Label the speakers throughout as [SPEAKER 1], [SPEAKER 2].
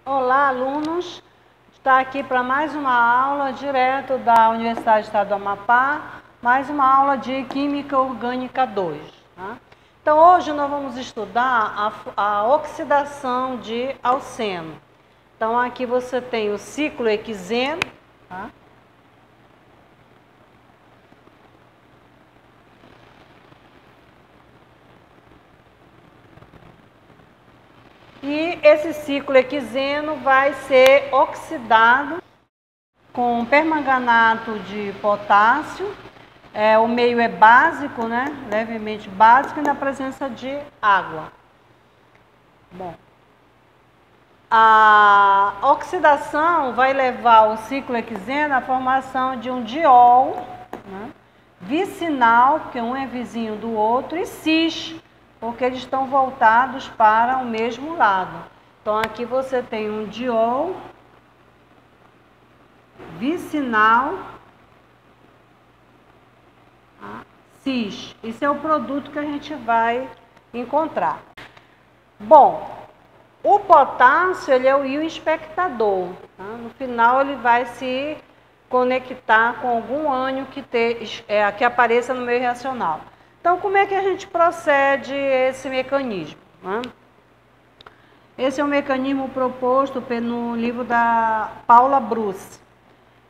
[SPEAKER 1] Olá, alunos! Está aqui para mais uma aula direto da Universidade do Estado do Amapá, mais uma aula de Química Orgânica 2. Tá? Então, hoje nós vamos estudar a oxidação de alceno. Então, aqui você tem o ciclo hexeno, tá? E esse ciclo hexeno vai ser oxidado com permanganato de potássio. O meio é básico, né? Levemente básico, e na presença de água. Bom, a oxidação vai levar o ciclo hexeno à formação de um diol, né? Vicinal, porque um é vizinho do outro, e cis, porque eles estão voltados para o mesmo lado. Então, aqui você tem um diol vicinal, cis. Esse é o produto que a gente vai encontrar. Bom, o potássio ele é o íon espectador. Tá? No final ele vai se conectar com algum ânion que apareça no meio reacional. Então, como é que a gente procede esse mecanismo? Né? Esse é o mecanismo proposto no livro da Paula Bruce.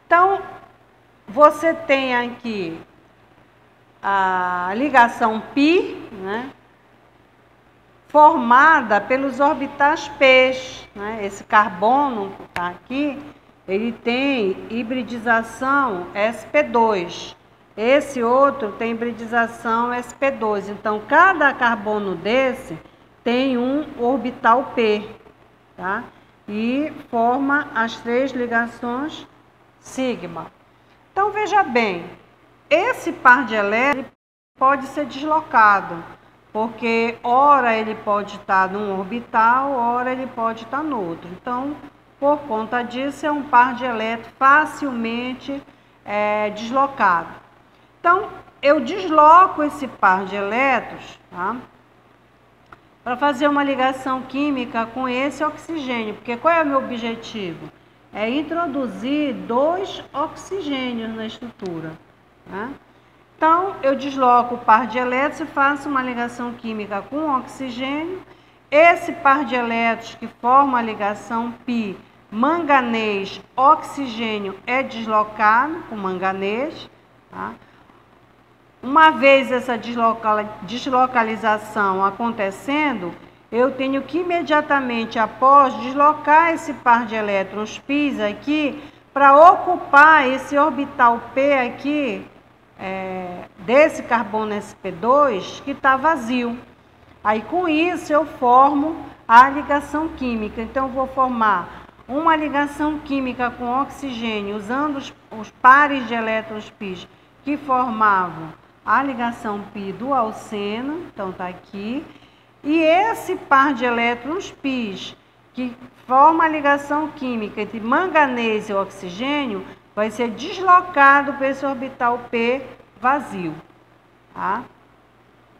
[SPEAKER 1] Então, você tem aqui a ligação π, né, formada pelos orbitais P. Né? Esse carbono que está aqui, ele tem hibridização sp2. Esse outro tem hibridização sp2. Então, cada carbono desse tem um orbital P, tá? E forma as três ligações sigma. Então, veja bem, esse par de elétrons pode ser deslocado, porque ora ele pode estar num orbital, ora ele pode estar no outro. Então, por conta disso, é um par de elétrons facilmente deslocado. Então, eu desloco esse par de elétrons, tá? Para fazer uma ligação química com esse oxigênio, porque qual é o meu objetivo? É introduzir 2 oxigênios na estrutura. Tá? Então, eu desloco o par de elétrons e faço uma ligação química com oxigênio. Esse par de elétrons que forma a ligação π, manganês, oxigênio, é deslocado com manganês. Tá? Uma vez essa deslocalização acontecendo, eu tenho que imediatamente após deslocar esse par de elétrons π aqui para ocupar esse orbital P aqui, desse carbono sp2 que está vazio. Aí com isso eu formo a ligação química. Então eu vou formar uma ligação química com oxigênio usando os pares de elétrons π que formavam a ligação π do alceno, então está aqui, e esse par de elétrons π que forma a ligação química entre manganês e oxigênio vai ser deslocado para esse orbital P vazio. Tá?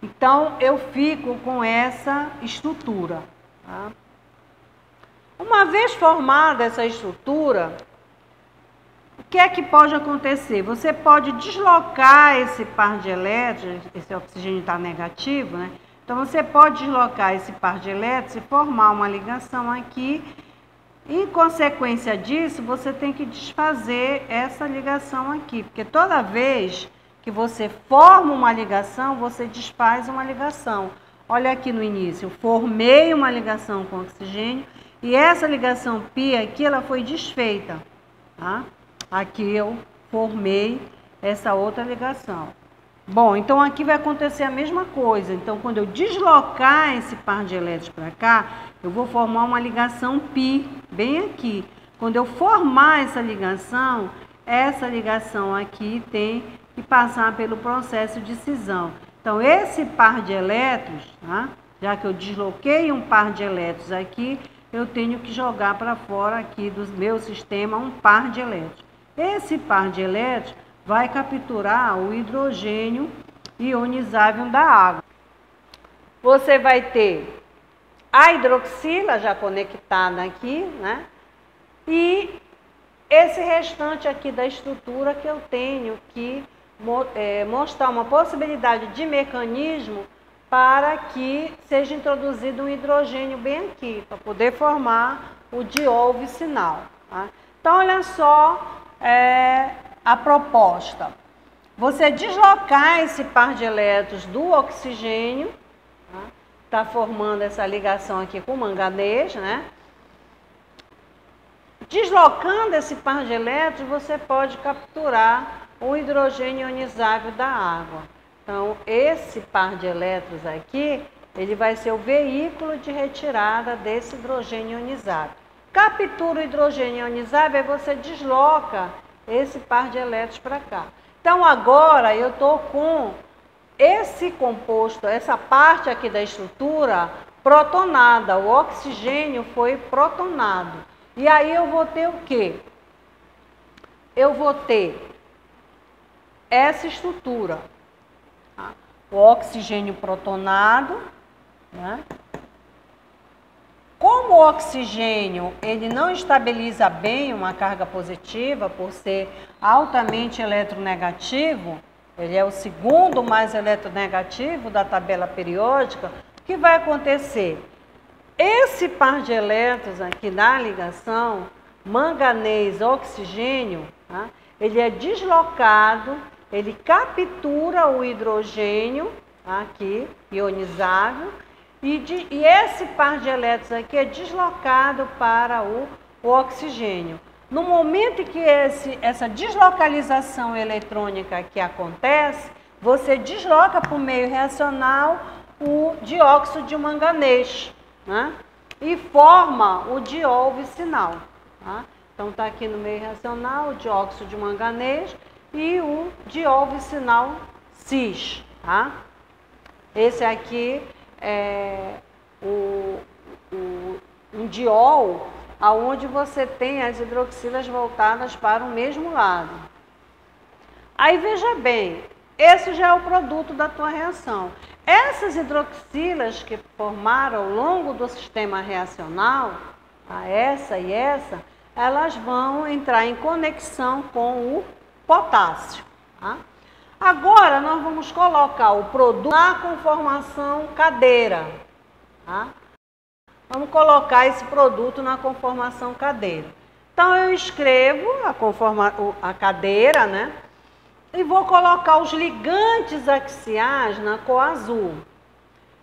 [SPEAKER 1] Então, eu fico com essa estrutura. Tá? Uma vez formada essa estrutura, o que é que pode acontecer? Você pode deslocar esse par de elétrons, esse oxigênio está negativo, né? Então, você pode deslocar esse par de elétrons e formar uma ligação aqui. Em consequência disso, você tem que desfazer essa ligação aqui, porque toda vez que você forma uma ligação, você desfaz uma ligação. Olha aqui no início, eu formei uma ligação com oxigênio e essa ligação π aqui, ela foi desfeita, tá? Aqui eu formei essa outra ligação. Bom, então aqui vai acontecer a mesma coisa. Então, quando eu deslocar esse par de elétrons para cá, eu vou formar uma ligação π, bem aqui. Quando eu formar essa ligação aqui tem que passar pelo processo de cisão. Então, esse par de elétrons, tá? Já que eu desloquei um par de elétrons aqui, eu tenho que jogar para fora aqui do meu sistema um par de elétrons. Esse par de elétrons vai capturar o hidrogênio ionizável da água. Você vai ter a hidroxila já conectada aqui, né? E esse restante aqui da estrutura que eu tenho que mostrar uma possibilidade de mecanismo para que seja introduzido um hidrogênio bem aqui, para poder formar o diol vicinal. Tá? Então, olha só a proposta. Você deslocar esse par de elétrons do oxigênio, está formando essa ligação aqui com o manganês, né? Deslocando esse par de elétrons, você pode capturar o hidrogênio ionizável da água. Então, esse par de elétrons aqui, ele vai ser o veículo de retirada desse hidrogênio ionizado. Captura o hidrogênio ionizado e você desloca esse par de elétrons para cá. Então, agora eu estou com esse composto, essa parte aqui da estrutura protonada. O oxigênio foi protonado. E aí eu vou ter o quê? Eu vou ter essa estrutura. Tá? O oxigênio protonado, né? Como o oxigênio ele não estabiliza bem uma carga positiva, por ser altamente eletronegativo, ele é o segundo mais eletronegativo da tabela periódica, o que vai acontecer? Esse par de elétrons aqui da ligação, manganês-oxigênio, tá? Ele é deslocado, ele captura o hidrogênio aqui, ionizável, e esse par de elétrons aqui é deslocado para o oxigênio. No momento em que essa deslocalização eletrônica aqui acontece, você desloca para o meio reacional o dióxido de manganês, né? E forma o diol vicinal. Tá? Então, está aqui no meio reacional o dióxido de manganês e o diol vicinal cis. Tá? Esse aqui é um diol onde você tem as hidroxilas voltadas para o mesmo lado. Aí, veja bem, esse já é o produto da tua reação. Essas hidroxilas que formaram ao longo do sistema reacional, essa e essa, elas vão entrar em conexão com o potássio. Tá? Agora, nós vamos colocar o produto na conformação cadeira. Tá? Vamos colocar esse produto na conformação cadeira. Então, eu escrevo a cadeira, né? E vou colocar os ligantes axiais na cor azul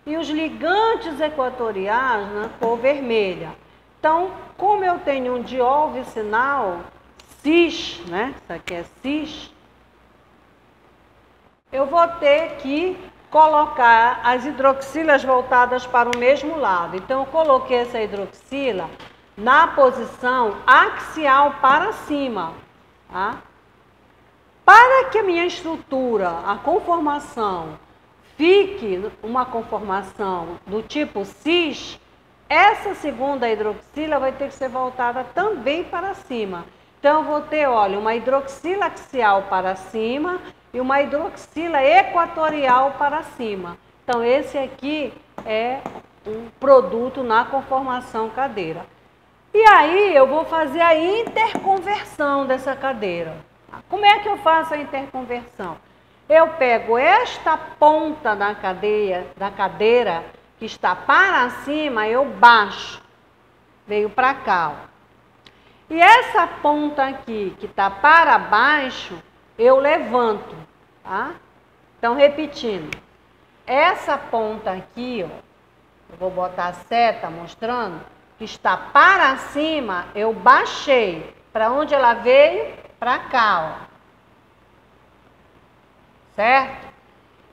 [SPEAKER 1] e os ligantes equatoriais na cor vermelha. Então, como eu tenho um diol vicinal cis, né? Isso aqui é cis, eu vou ter que colocar as hidroxilas voltadas para o mesmo lado. Então, eu coloquei essa hidroxila na posição axial para cima, tá? Para que a minha estrutura, a conformação, fique uma conformação do tipo cis, essa segunda hidroxila vai ter que ser voltada também para cima. Então, eu vou ter, olha, uma hidroxila axial para cima e uma hidroxila equatorial para cima. Então, esse aqui é um produto na conformação cadeira. E aí, eu vou fazer a interconversão dessa cadeira. Como é que eu faço a interconversão? Eu pego esta ponta da cadeira que está para cima, eu baixo, veio para cá. Ó. E essa ponta aqui que está para baixo, eu levanto. Tá? Então, repetindo, essa ponta aqui, ó, eu vou botar a seta mostrando, que está para cima, eu baixei. Para onde ela veio? Para cá, ó. Certo?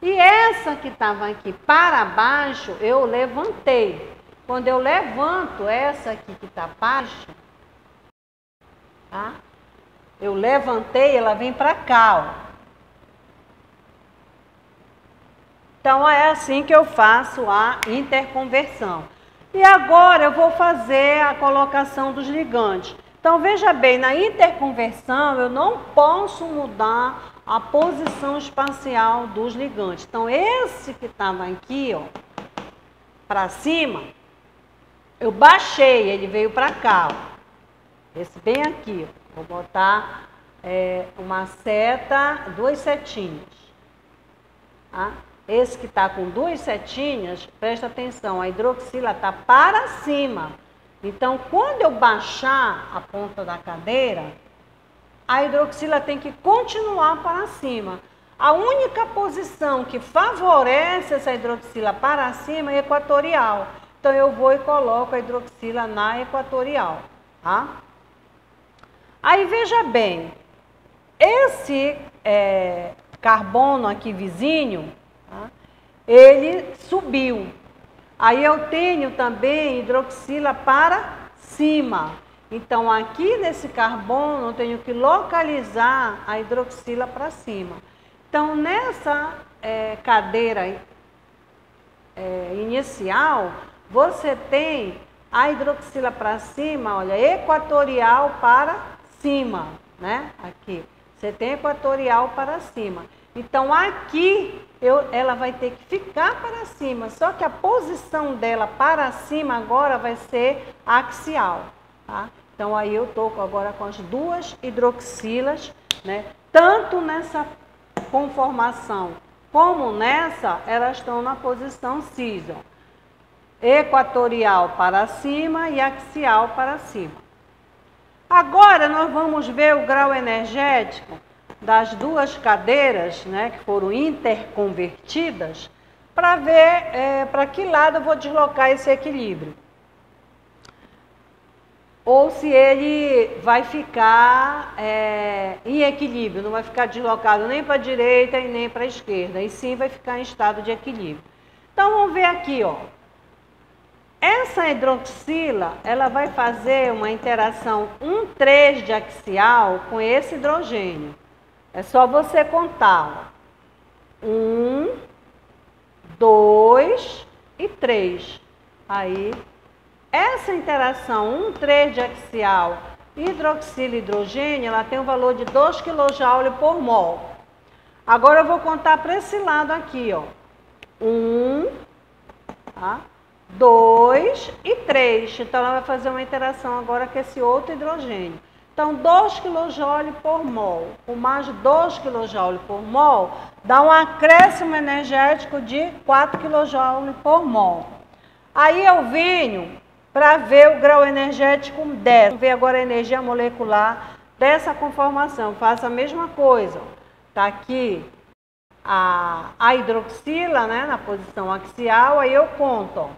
[SPEAKER 1] E essa que estava aqui para baixo, eu levantei. Quando eu levanto essa aqui que está baixa, tá? Eu levantei, ela vem para cá, ó. Então, é assim que eu faço a interconversão. E agora eu vou fazer a colocação dos ligantes. Então, veja bem, na interconversão eu não posso mudar a posição espacial dos ligantes. Então, esse que estava aqui, ó, para cima, eu baixei, ele veio para cá, ó. Esse bem aqui, ó. Vou botar uma seta, 2 setinhas. Tá? Esse que está com 2 setinhas, presta atenção, a hidroxila está para cima. Então, quando eu baixar a ponta da cadeira, a hidroxila tem que continuar para cima. A única posição que favorece essa hidroxila para cima é equatorial. Então, eu vou e coloco a hidroxila na equatorial, tá? Aí, veja bem, esse carbono aqui vizinho, tá? Ele subiu. Aí, eu tenho também hidroxila para cima. Então, aqui nesse carbono, eu tenho que localizar a hidroxila para cima. Então, nessa cadeira inicial, você tem a hidroxila para cima, olha, equatorial para cima, né? Aqui, você tem equatorial para cima. Então, aqui, ela vai ter que ficar para cima, só que a posição dela para cima agora vai ser axial, tá? Então, aí eu estou agora com as 2 hidroxilas, né? Tanto nessa conformação como nessa, elas estão na posição cis, ó. Equatorial para cima e axial para cima. Agora, nós vamos ver o grau energético das 2 cadeiras, né, que foram interconvertidas, para ver para que lado eu vou deslocar esse equilíbrio. Ou se ele vai ficar em equilíbrio, não vai ficar deslocado nem para a direita e nem para a esquerda, e sim vai ficar em estado de equilíbrio. Então, vamos ver aqui, ó. Essa hidroxila, ela vai fazer uma interação 1,3 de axial com esse hidrogênio. É só você contar, ó. 1, 2 e 3. Aí, essa interação 1,3 de axial hidroxila e hidrogênio, ela tem um valor de 2 kJ por mol. Agora eu vou contar para esse lado aqui, ó. 1, tá? 2 e 3. Então, ela vai fazer uma interação agora com esse outro hidrogênio. Então, 2 kJ por mol, com mais de 2 kJ por mol, dá um acréscimo energético de 4 kJ por mol. Aí eu venho para ver o grau energético dessa. Vamos ver agora a energia molecular dessa conformação. Faço a mesma coisa. Está aqui a hidroxila, né, na posição axial, aí eu conto, ó.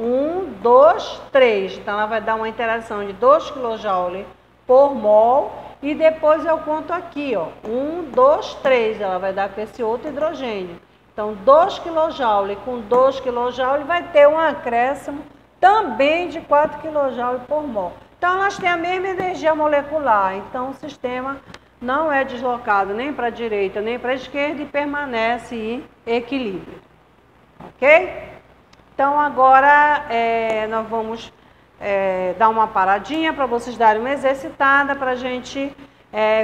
[SPEAKER 1] 1, 2, 3. Então, ela vai dar uma interação de 2 kJ por mol. E depois eu conto aqui, ó. 1, 2, 3. Ela vai dar com esse outro hidrogênio. Então, 2 kJ com 2 kJ vai ter um acréscimo também de 4 kJ por mol. Então, elas têm a mesma energia molecular. Então, o sistema não é deslocado nem para a direita nem para a esquerda e permanece em equilíbrio. Ok? Então, agora nós vamos dar uma paradinha para vocês darem uma exercitada para a gente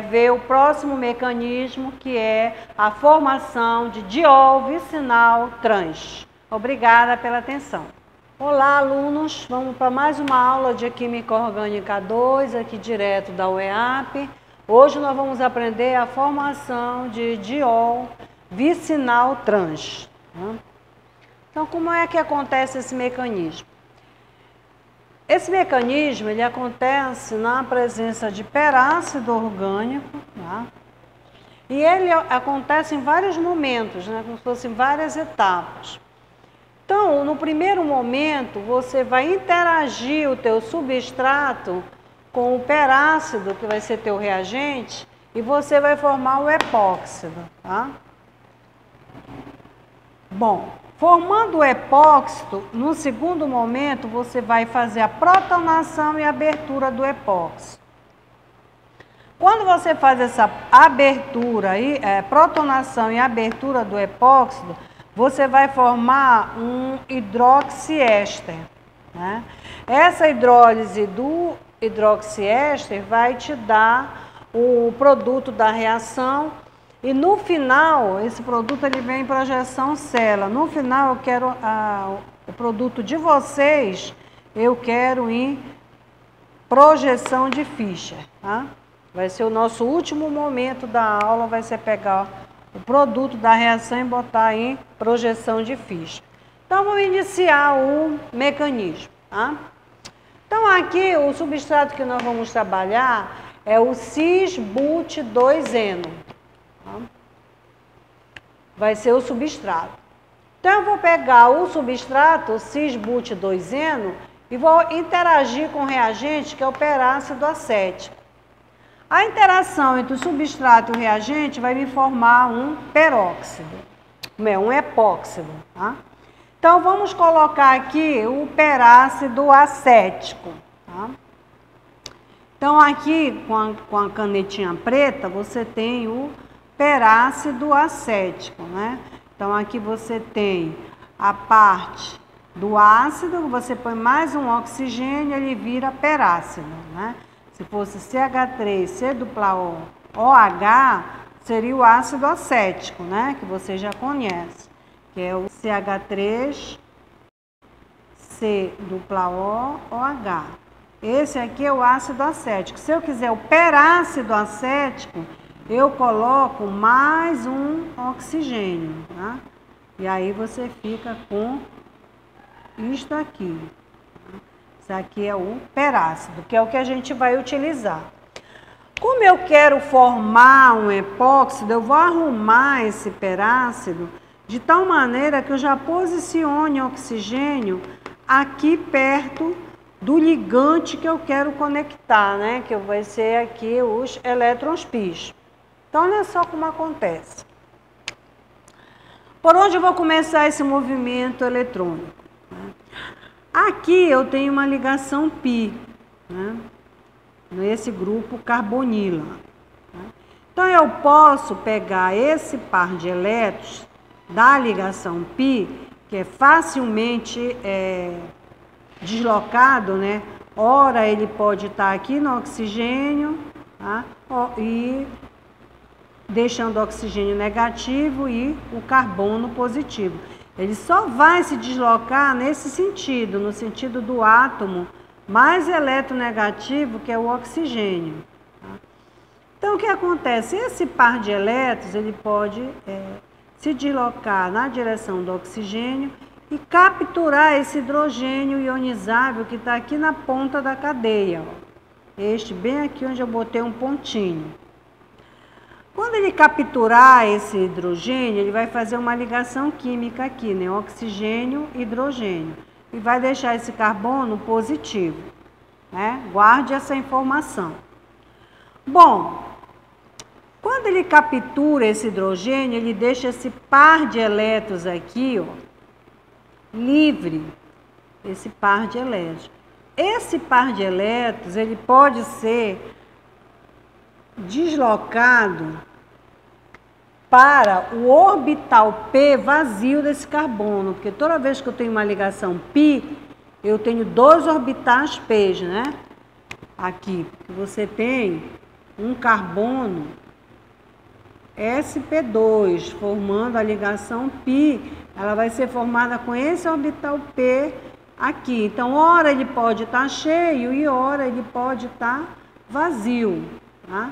[SPEAKER 1] ver o próximo mecanismo, que é a formação de diol vicinal trans. Obrigada pela atenção. Olá, alunos! Vamos para mais uma aula de Química Orgânica 2, aqui direto da UEAP. Hoje nós vamos aprender a formação de diol vicinal trans. Então, como é que acontece esse mecanismo? Esse mecanismo, ele acontece na presença de perácido orgânico, tá? E ele acontece em vários momentos, né? Como se fossem várias etapas. Então, no primeiro momento, você vai interagir o teu substrato com o perácido, que vai ser teu reagente, e você vai formar o epóxido, tá? Bom, formando o epóxido, no segundo momento, você vai fazer a protonação e abertura do epóxido. Quando você faz essa abertura, protonação e abertura do epóxido, você vai formar um hidroxiéster, né? Essa hidrólise do hidroxiéster vai te dar o produto da reação. E no final, esse produto ele vem em projeção célula. No final, eu quero o produto de vocês, eu quero em projeção de Fischer, tá? Vai ser o nosso último momento da aula, vai ser pegar o produto da reação e botar em projeção de Fischer. Então, vamos iniciar o mecanismo, tá? Então, aqui, o substrato que nós vamos trabalhar é o cis-but2-eno. Tá? Vai ser o substrato. Então, eu vou pegar o substrato cis-but2-eno e vou interagir com o reagente, que é o perácido acético. A interação entre o substrato e o reagente vai me formar um peróxido, um epóxido. Tá? Então, vamos colocar aqui o perácido acético. Tá? Então, aqui, com a canetinha preta, você tem o perácido acético, né? Então, aqui você tem a parte do ácido, você põe mais um oxigênio, ele vira perácido, né? Se fosse CH3, C-O, OH, seria o ácido acético, né? Que você já conhece, que é o CH3, C-O, OH. Esse aqui é o ácido acético. Se eu quiser o perácido acético, eu coloco mais um oxigênio, tá? E aí você fica com isto aqui. Isso aqui é o perácido, que é o que a gente vai utilizar. Como eu quero formar um epóxido, eu vou arrumar esse perácido de tal maneira que eu já posicione o oxigênio aqui perto do ligante que eu quero conectar, né? Que vai ser aqui os elétrons π. Então, olha só como acontece. Por onde eu vou começar esse movimento eletrônico? Aqui eu tenho uma ligação π, né? Nesse grupo carbonila. Então, eu posso pegar esse par de elétrons da ligação π, que é facilmente deslocado, né? Ora, ele pode estar aqui no oxigênio, tá? E deixando o oxigênio negativo e o carbono positivo. Ele só vai se deslocar nesse sentido, no sentido do átomo mais eletronegativo, que é o oxigênio. Tá? Então, o que acontece? Esse par de elétrons, ele pode se deslocar na direção do oxigênio e capturar esse hidrogênio ionizável que está aqui na ponta da cadeia. Ó. Este bem aqui onde eu botei um pontinho. Quando ele capturar esse hidrogênio, ele vai fazer uma ligação química aqui, né? Oxigênio, hidrogênio. E vai deixar esse carbono positivo, né? Guarde essa informação. Bom, quando ele captura esse hidrogênio, ele deixa esse par de elétrons aqui, ó, livre, esse par de elétrons. Esse par de elétrons, ele pode ser deslocado para o orbital P vazio desse carbono, porque toda vez que eu tenho uma ligação π, eu tenho dois orbitais P, né? Aqui, você tem um carbono sp2, formando a ligação π, ela vai ser formada com esse orbital P aqui. Então, ora ele pode estar cheio e ora ele pode estar vazio, tá?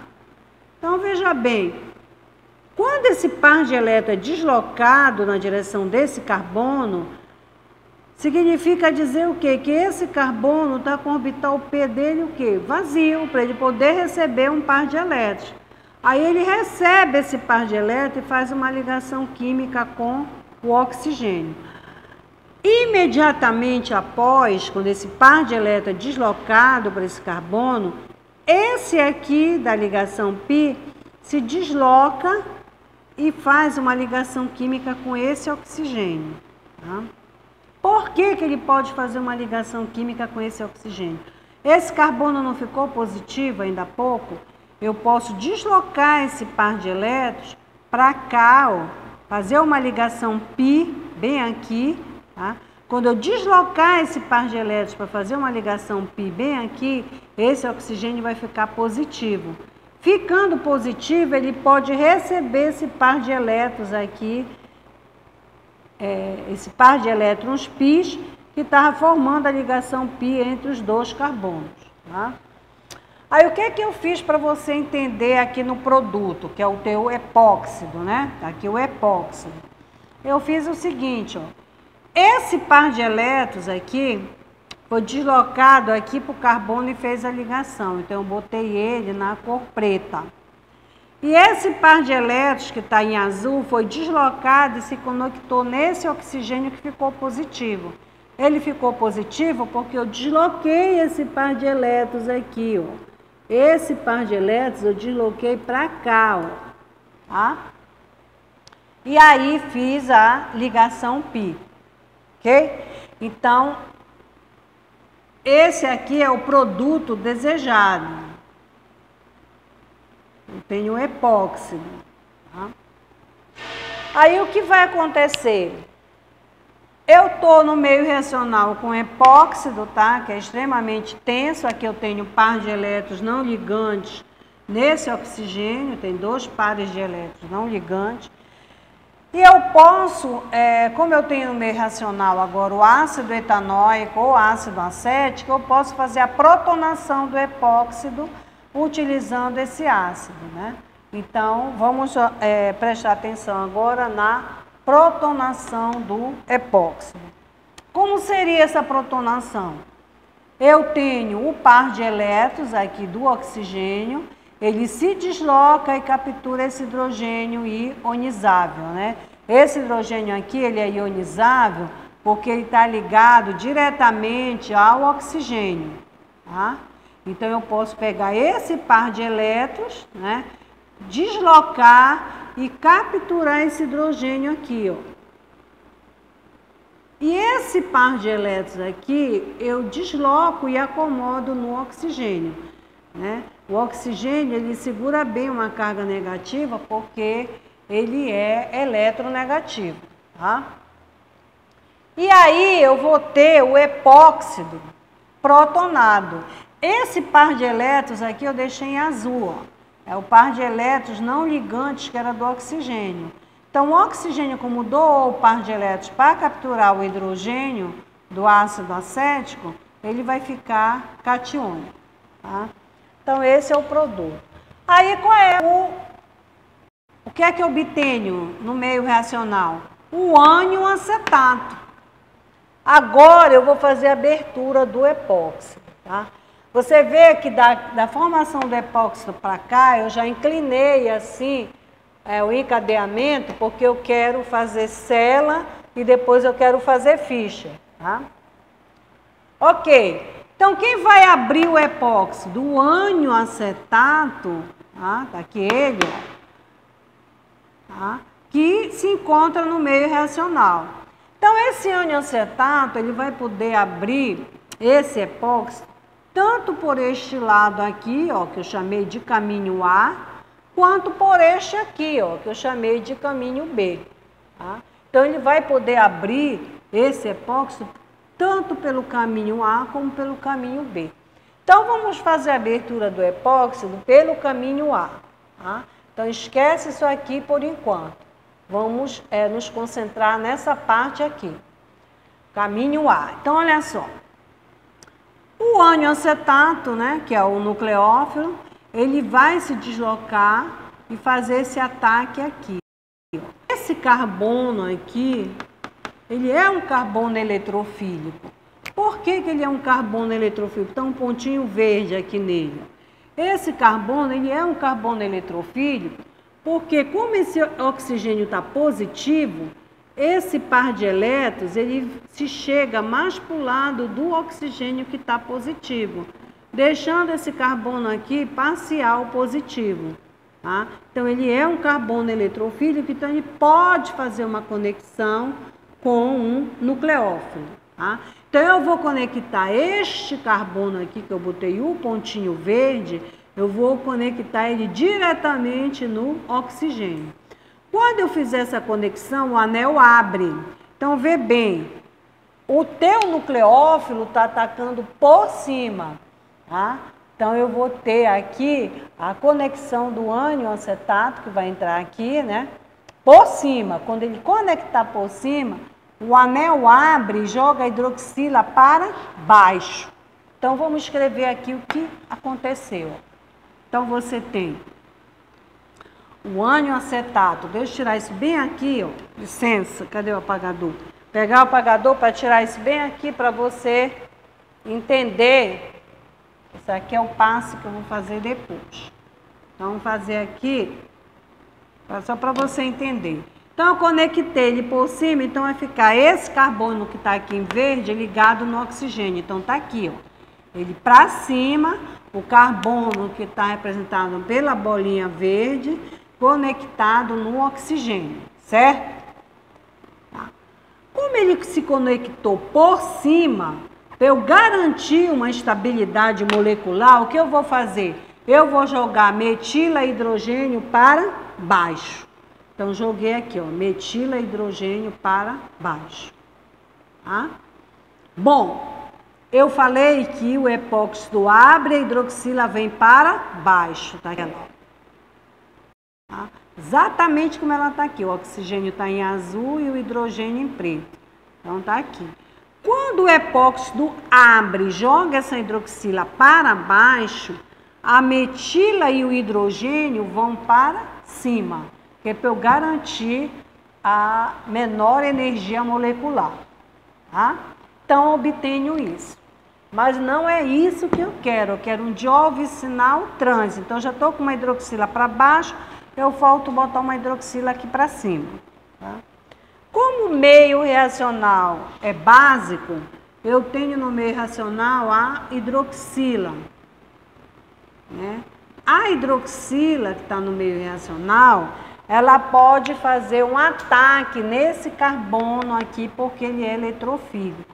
[SPEAKER 1] Então, veja bem, quando esse par de elétrons é deslocado na direção desse carbono, significa dizer o quê? Que esse carbono está com o orbital P dele o quê? Vazio, para ele poder receber um par de elétrons. Aí ele recebe esse par de elétrons e faz uma ligação química com o oxigênio. Imediatamente após, quando esse par de elétrons é deslocado para esse carbono, esse aqui da ligação π se desloca e faz uma ligação química com esse oxigênio. Tá? Por que que ele pode fazer uma ligação química com esse oxigênio? Esse carbono não ficou positivo ainda há pouco? Eu posso deslocar esse par de elétrons para cá, ó, fazer uma ligação π bem aqui, tá? Quando eu deslocar esse par de elétrons para fazer uma ligação π bem aqui, esse oxigênio vai ficar positivo. Ficando positivo, ele pode receber esse par de elétrons aqui esse par de elétrons π que estava formando a ligação π entre os dois carbonos. Tá? Aí o que eu fiz para você entender aqui no produto, que é o teu epóxido, né? Aqui o epóxido. Eu fiz o seguinte, ó. Esse par de elétrons aqui foi deslocado aqui para o carbono e fez a ligação. Então eu botei ele na cor preta. E esse par de elétrons que está em azul foi deslocado e se conectou nesse oxigênio que ficou positivo. Ele ficou positivo porque eu desloquei esse par de elétrons aqui, ó. Esse par de elétrons eu desloquei para cá, ó. Tá? E aí fiz a ligação π, ok? Então, esse aqui é o produto desejado. Eu tenho epóxido. Tá? Aí o que vai acontecer? Eu estou no meio reacional com epóxido, tá? Que é extremamente tenso. Aqui eu tenho par de elétrons não ligantes nesse oxigênio. Tem dois pares de elétrons não ligantes. E eu posso, como eu tenho no meio reacional agora o ácido etanóico ou ácido acético, eu posso fazer a protonação do epóxido utilizando esse ácido, né? Então, vamos prestar atenção agora na protonação do epóxido. Como seria essa protonação? Eu tenho o par de elétrons aqui do oxigênio, ele se desloca e captura esse hidrogênio ionizável, né? Esse hidrogênio aqui, ele é ionizável porque ele está ligado diretamente ao oxigênio, tá? Então, eu posso pegar esse par de elétrons, né? Deslocar e capturar esse hidrogênio aqui, ó. E esse par de elétrons aqui, eu desloco e acomodo no oxigênio, né? O oxigênio, ele segura bem uma carga negativa porque ele é eletronegativo, tá? E aí eu vou ter o epóxido protonado. Esse par de elétrons aqui eu deixei em azul, ó. É o par de elétrons não ligantes que era do oxigênio. Então, o oxigênio, como doou o par de elétrons para capturar o hidrogênio do ácido acético, ele vai ficar catiônico, tá? Então, esse é o produto. Aí, qual é o que é que eu obtenho no meio reacional? O ânion acetato. Agora, eu vou fazer a abertura do epóxido, tá? Você vê que da formação do epóxido para cá, eu já inclinei assim o encadeamento, porque eu quero fazer cela e depois eu quero fazer ficha, tá? Ok. Então, quem vai abrir o epóxido? O ânion acetato, tá? Tá aqui ele, ó, tá? Que se encontra no meio reacional. Então, esse ânion acetato, ele vai poder abrir esse epóxido tanto por este lado aqui, ó, que eu chamei de caminho A, quanto por este aqui, ó, que eu chamei de caminho B. Tá? Então, ele vai poder abrir esse epóxido tanto pelo caminho A como pelo caminho B. Então, vamos fazer a abertura do epóxido pelo caminho A. Tá? Então, esquece isso aqui por enquanto. Vamos nos concentrar nessa parte aqui. Caminho A. Então, olha só. O ânion acetato, né, que é o nucleófilo, ele vai se deslocar e fazer esse ataque aqui. Esse carbono aqui, ele é um carbono eletrofílico. Por que ele é um carbono eletrofílico? Tem um pontinho verde aqui nele. Esse carbono, ele é um carbono eletrofílico porque, como esse oxigênio está positivo, esse par de elétrons, ele se chega mais para o lado do oxigênio que está positivo, deixando esse carbono aqui parcial positivo. Tá? Então, ele é um carbono eletrofílico, então ele pode fazer uma conexão com um nucleófilo. Tá? Então, eu vou conectar este carbono aqui, que eu botei o pontinho verde, eu vou conectar ele diretamente no oxigênio. Quando eu fizer essa conexão, o anel abre. Então, vê bem, o teu nucleófilo está atacando por cima, tá? Então, eu vou ter aqui a conexão do ânion acetato, que vai entrar aqui, né? Por cima. Quando ele conectar por cima, o anel abre e joga a hidroxila para baixo. Então, vamos escrever aqui o que aconteceu. Então, você tem o ânion acetato. Deixa eu tirar isso bem aqui, ó. Licença, cadê o apagador? Pegar o apagador para tirar isso bem aqui para você entender. Isso aqui é o passo que eu vou fazer depois. Então, vamos fazer aqui, só para você entender. Então, eu conectei ele por cima, então vai ficar esse carbono que está aqui em verde ligado no oxigênio. Então, está aqui, ó. Ele para cima, o carbono que está representado pela bolinha verde, conectado no oxigênio, certo? Tá. Como ele se conectou por cima, para eu garantir uma estabilidade molecular, o que eu vou fazer? Eu vou jogar metila hidrogênio para baixo. Então, joguei aqui, ó, metila hidrogênio para baixo. Tá? Bom, eu falei que o epóxido abre, a hidroxila vem para baixo, tá? Tá? Exatamente como ela está aqui. O oxigênio está em azul e o hidrogênio em preto. Então, está aqui. Quando o epóxido abre, joga essa hidroxila para baixo, a metila e o hidrogênio vão para cima, que é para eu garantir a menor energia molecular. Tá? Então, eu obtenho isso. Mas não é isso que eu quero um diol vicinal trans. Então, já estou com uma hidroxila para baixo, eu volto botar uma hidroxila aqui para cima. Tá? Como o meio reacional é básico, eu tenho no meio reacional a hidroxila. Né? A hidroxila que está no meio reacional, ela pode fazer um ataque nesse carbono aqui, porque ele é eletrofílico.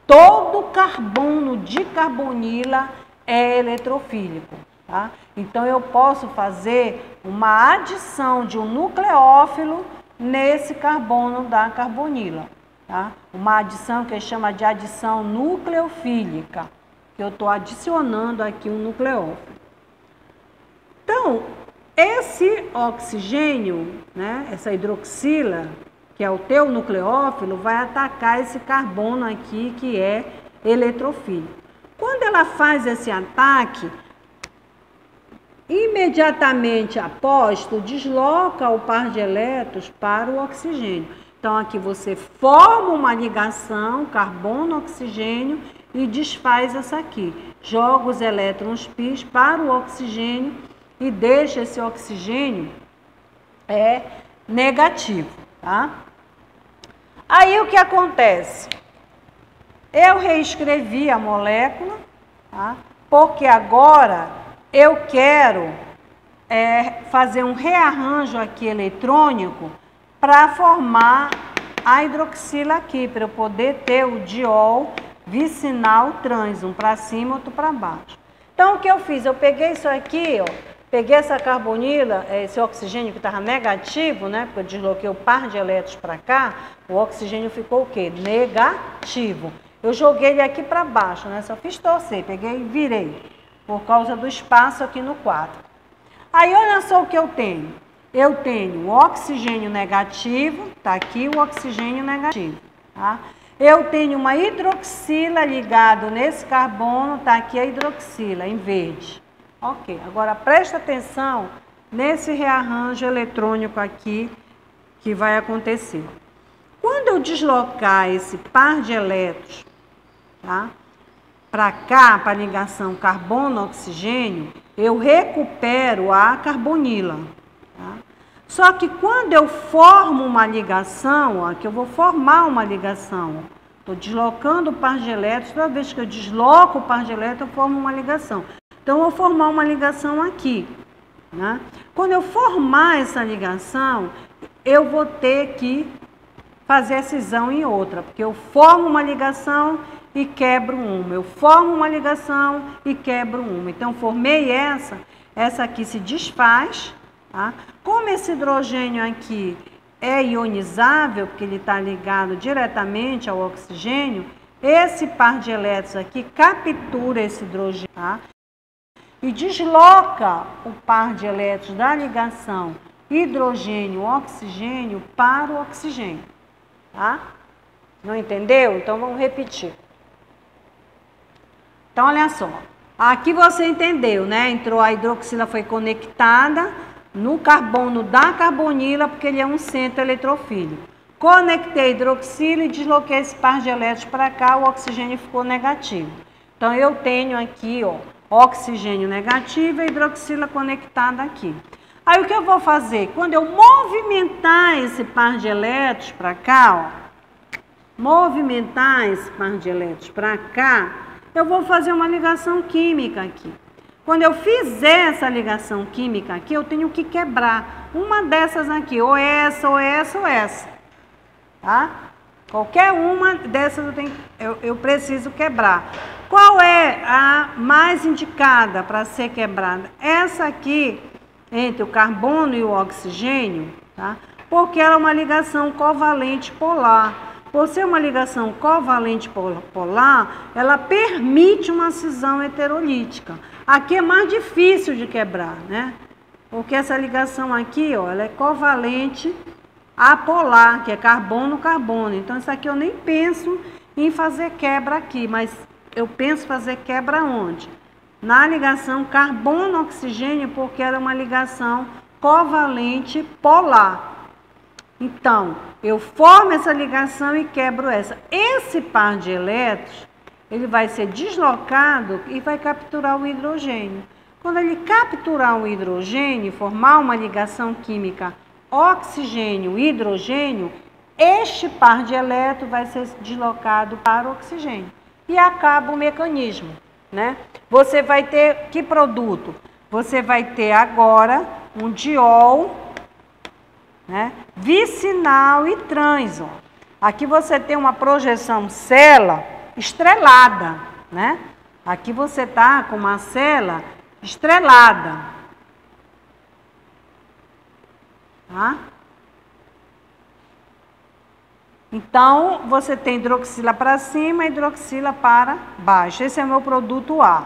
[SPEAKER 1] Todo carbono de carbonila é eletrofílico. Tá? Então, eu posso fazer uma adição de um nucleófilo nesse carbono da carbonila. Tá? Uma adição que chama de adição nucleofílica, que eu estou adicionando aqui um nucleófilo. Então, esse oxigênio, né, essa hidroxila, que é o teu nucleófilo, vai atacar esse carbono aqui que é eletrofílico. Quando ela faz esse ataque, imediatamente após, tu desloca o par de elétrons para o oxigênio. Então, aqui você forma uma ligação carbono-oxigênio e desfaz essa aqui. Joga os elétrons π para o oxigênio e deixa esse oxigênio negativo, tá? Aí, o que acontece? Eu reescrevi a molécula, tá? Porque agora eu quero fazer um rearranjo aqui eletrônico para formar a hidroxila aqui, para eu poder ter o diol vicinal trans, um para cima, outro para baixo. Então, o que eu fiz? Eu peguei isso aqui, ó, peguei essa carbonila, esse oxigênio que estava negativo, né? Porque eu desloquei o par de elétrons para cá, o oxigênio ficou o quê? Negativo. Eu joguei ele aqui para baixo, né? Só fiz torcer, peguei e virei, por causa do espaço aqui no quadro. Aí, olha só o que eu tenho. Eu tenho o oxigênio negativo, tá aqui o oxigênio negativo, tá? Eu tenho uma hidroxila ligado nesse carbono, tá aqui a hidroxila em verde. Ok, agora presta atenção nesse rearranjo eletrônico aqui que vai acontecer. Quando eu deslocar esse par de elétrons, tá, para cá, para a ligação carbono-oxigênio, eu recupero a carbonila. Tá? Só que quando eu formo uma ligação, ó, que eu vou formar uma ligação, estou deslocando o par de elétrons, toda vez que eu desloco o par de elétrons, eu formo uma ligação. Então, eu vou formar uma ligação aqui. Né? Quando eu formar essa ligação, eu vou ter que fazer a cisão em outra, porque eu formo uma ligação e quebro uma. Eu formo uma ligação e quebro uma. Então, formei essa aqui se desfaz. Tá? Como esse hidrogênio aqui é ionizável, porque ele está ligado diretamente ao oxigênio, esse par de elétrons aqui captura esse hidrogênio, tá? E desloca o par de elétrons da ligação hidrogênio-oxigênio para o oxigênio. Tá? Não entendeu? Então vamos repetir. Então olha só, aqui você entendeu, né? Entrou a hidroxila, foi conectada no carbono da carbonila, porque ele é um centro eletrofílico. Conectei a hidroxila e desloquei esse par de elétrons para cá, o oxigênio ficou negativo. Então eu tenho aqui, ó, oxigênio negativo e hidroxila conectada aqui. Aí o que eu vou fazer? Quando eu movimentar esse par de elétrons para cá, ó, movimentar esse par de elétrons para cá, eu vou fazer uma ligação química aqui. Quando eu fizer essa ligação química aqui, eu tenho que quebrar uma dessas aqui, ou essa, ou essa, ou essa. Tá? Qualquer uma dessas eu preciso quebrar. Qual é a mais indicada para ser quebrada? Essa aqui, entre o carbono e o oxigênio, tá? Porque ela é uma ligação covalente polar. Por ser uma ligação covalente polar, ela permite uma cisão heterolítica. Aqui é mais difícil de quebrar, né? Porque essa ligação aqui, ó, ela é covalente apolar, que é carbono-carbono. Então, isso aqui eu nem penso em fazer quebra aqui, mas eu penso fazer quebra onde? Na ligação carbono-oxigênio, porque ela é uma ligação covalente polar. Então, eu formo essa ligação e quebro essa. Esse par de elétrons, ele vai ser deslocado e vai capturar o hidrogênio. Quando ele capturar o hidrogênio, formar uma ligação química oxigênio-hidrogênio, este par de elétrons vai ser deslocado para o oxigênio. E acaba o mecanismo, né? Você vai ter que produto? Você vai ter agora um diol, né, vicinal e trans. Ó. Aqui você tem uma projeção célula estrelada, né? Aqui você está com uma célula estrelada. Tá? Então, você tem hidroxila para cima e hidroxila para baixo. Esse é o meu produto A.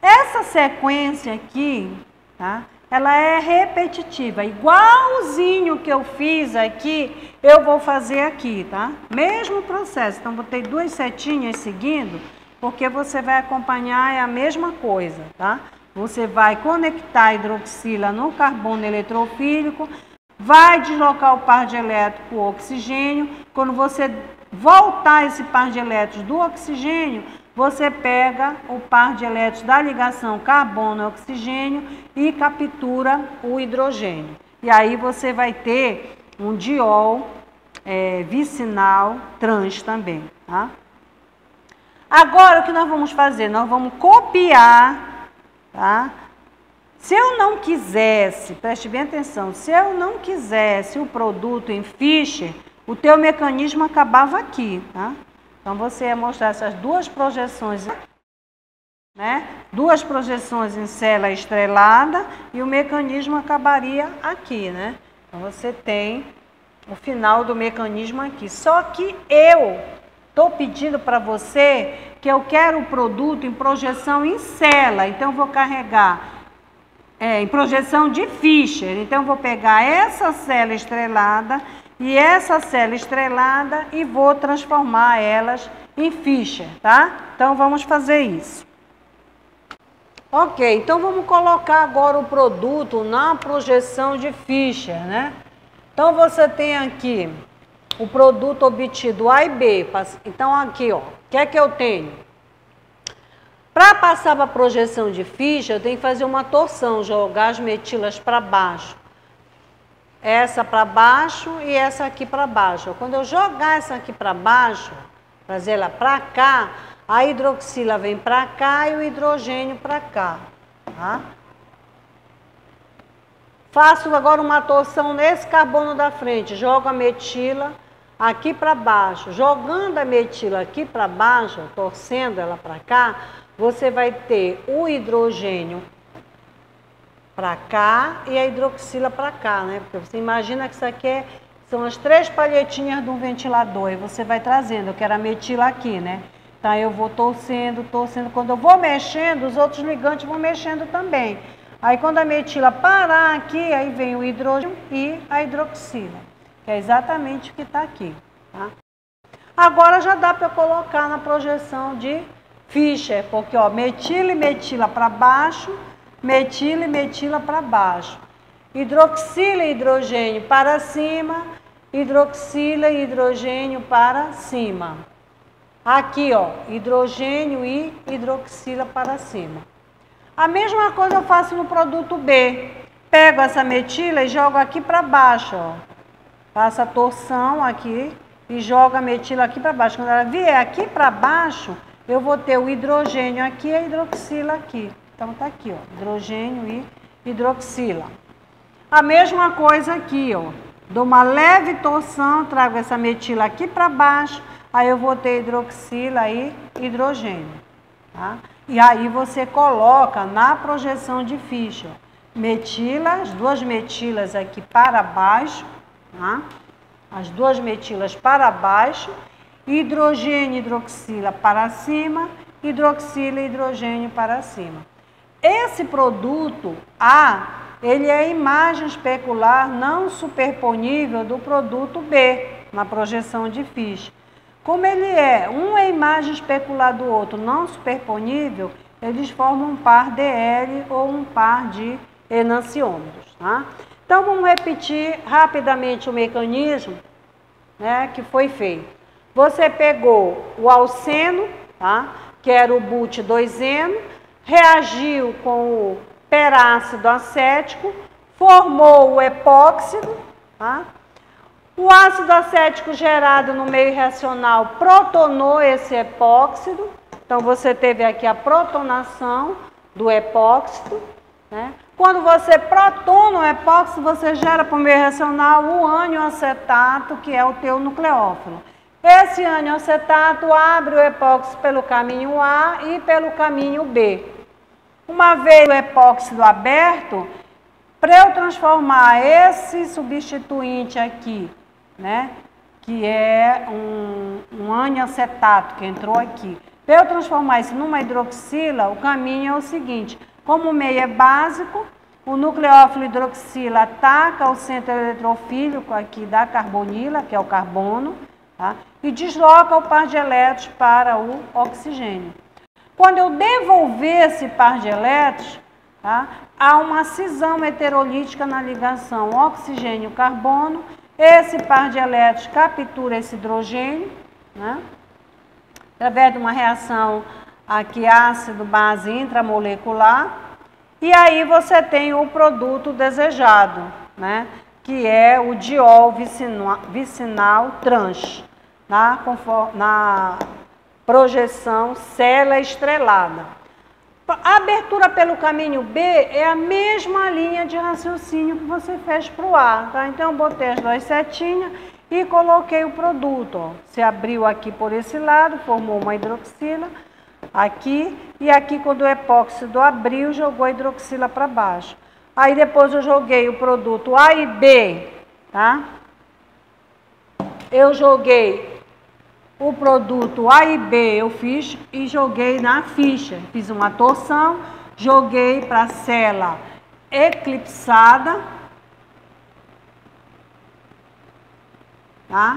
[SPEAKER 1] Essa sequência aqui, tá? Ela é repetitiva, igualzinho que eu fiz aqui, eu vou fazer aqui, tá? Mesmo processo. Então, botei duas setinhas seguindo, porque você vai acompanhar a mesma coisa, tá? Você vai conectar a hidroxila no carbono eletrofílico, vai deslocar o par de elétrons para o oxigênio. Quando você voltar esse par de elétrons do oxigênio, você pega o par de elétrons da ligação carbono-oxigênio e captura o hidrogênio. E aí você vai ter um diol vicinal trans também. Tá? Agora, o que nós vamos fazer? Nós vamos copiar, tá? Se eu não quisesse, preste bem atenção, se eu não quisesse o produto em Fischer, o teu mecanismo acabava aqui, tá? Então, você ia mostrar essas duas projeções, né? Duas projeções em célula estrelada e o mecanismo acabaria aqui, né? Então, você tem o final do mecanismo aqui. Só que eu estou pedindo para você que eu quero o produto em projeção em célula. Então, eu vou carregar em projeção de Fischer. Então, eu vou pegar essa célula estrelada e essa célula estrelada e vou transformar elas em Fischer, tá? Então, vamos fazer isso. Ok, então vamos colocar agora o produto na projeção de Fischer, né? Então, você tem aqui o produto obtido A e B. Então, aqui, ó, o que é que eu tenho? Para passar para a projeção de Fischer, eu tenho que fazer uma torção, jogar as metilas para baixo. Essa para baixo e essa aqui para baixo. Quando eu jogar essa aqui para baixo, trazer ela para cá, a hidroxila vem para cá e o hidrogênio para cá. Tá? Faço agora uma torção nesse carbono da frente, jogo a metila aqui para baixo. Jogando a metila aqui para baixo, torcendo ela para cá, você vai ter o hidrogênio para cá e a hidroxila para cá, né? Porque você imagina que isso aqui são as 3 palhetinhas de um ventilador e você vai trazendo. Eu quero a metila aqui, né? Então, eu vou torcendo, torcendo. Quando eu vou mexendo, os outros ligantes vão mexendo também. Aí, quando a metila parar aqui, aí vem o hidrogênio e a hidroxila, que é exatamente o que está aqui, tá? Agora já dá para colocar na projeção de Fischer, porque ó, metila e metila para baixo, metila e metila para baixo. Hidroxila e hidrogênio para cima, hidroxila e hidrogênio para cima. Aqui, ó, hidrogênio e hidroxila para cima. A mesma coisa eu faço no produto B. Pego essa metila e jogo aqui para baixo, ó. Faço a torção aqui e jogo a metila aqui para baixo. Quando ela vier aqui para baixo, eu vou ter o hidrogênio aqui e a hidroxila aqui. Então tá aqui, ó, hidrogênio e hidroxila. A mesma coisa aqui, ó. Dou uma leve torção, trago essa metila aqui para baixo, aí eu vou ter hidroxila e hidrogênio, tá? E aí você coloca na projeção de Fischer, metila, as duas metilas aqui para baixo, tá? As duas metilas para baixo, hidrogênio e hidroxila para cima, hidroxila e hidrogênio para cima. Esse produto A, ele é a imagem especular não superponível do produto B, na projeção de Fischer. Como ele é, um é imagem especular do outro não superponível, eles formam um par DL ou um par de enantiômeros, tá? Então, vamos repetir rapidamente o mecanismo, né, que foi feito. Você pegou o alceno, tá, que era o but-2-eno, reagiu com o perácido acético, formou o epóxido, tá? O ácido acético gerado no meio reacional protonou esse epóxido, então você teve aqui a protonação do epóxido, né? Quando você protona o epóxido, você gera para o meio reacional o ânion acetato, que é o teu nucleófilo. Esse ânion acetato abre o epóxido pelo caminho A e pelo caminho B. Uma vez o epóxido aberto, para eu transformar esse substituinte aqui, né, que é um ânion acetato que entrou aqui, para eu transformar isso numa hidroxila, o caminho é o seguinte: como o meio é básico, o nucleófilo hidroxila ataca o centro eletrofílico aqui da carbonila, que é o carbono, tá, e desloca o par de elétrons para o oxigênio. Quando eu devolver esse par de elétrons, tá, há uma cisão heterolítica na ligação oxigênio-carbono. Esse par de elétrons captura esse hidrogênio, né, através de uma reação aqui ácido-base intramolecular. E aí você tem o produto desejado, né, que é o diol vicinal trans, na projeção célula estrelada. A abertura pelo caminho B é a mesma linha de raciocínio que você fez para o A, tá? Então, eu botei as duas setinhas e coloquei o produto, ó. Se abriu aqui por esse lado, formou uma hidroxila aqui, e aqui quando o epóxido abriu, jogou a hidroxila para baixo. Aí depois eu joguei o produto A e B, tá? Eu joguei o produto A e B, eu fiz e joguei na Fischer. Fiz uma torção, joguei para a célula eclipsada, tá?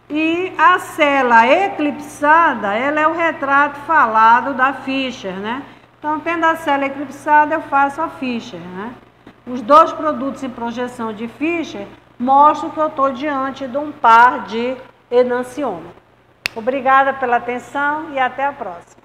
[SPEAKER 1] E a célula eclipsada, ela é o retrato falado da Fischer, né? Então, tendo a célula eclipsada, eu faço a Fischer, né? Os dois produtos em projeção de Fischer mostram que eu estou diante de um par de enantiômetro. Obrigada pela atenção e até a próxima.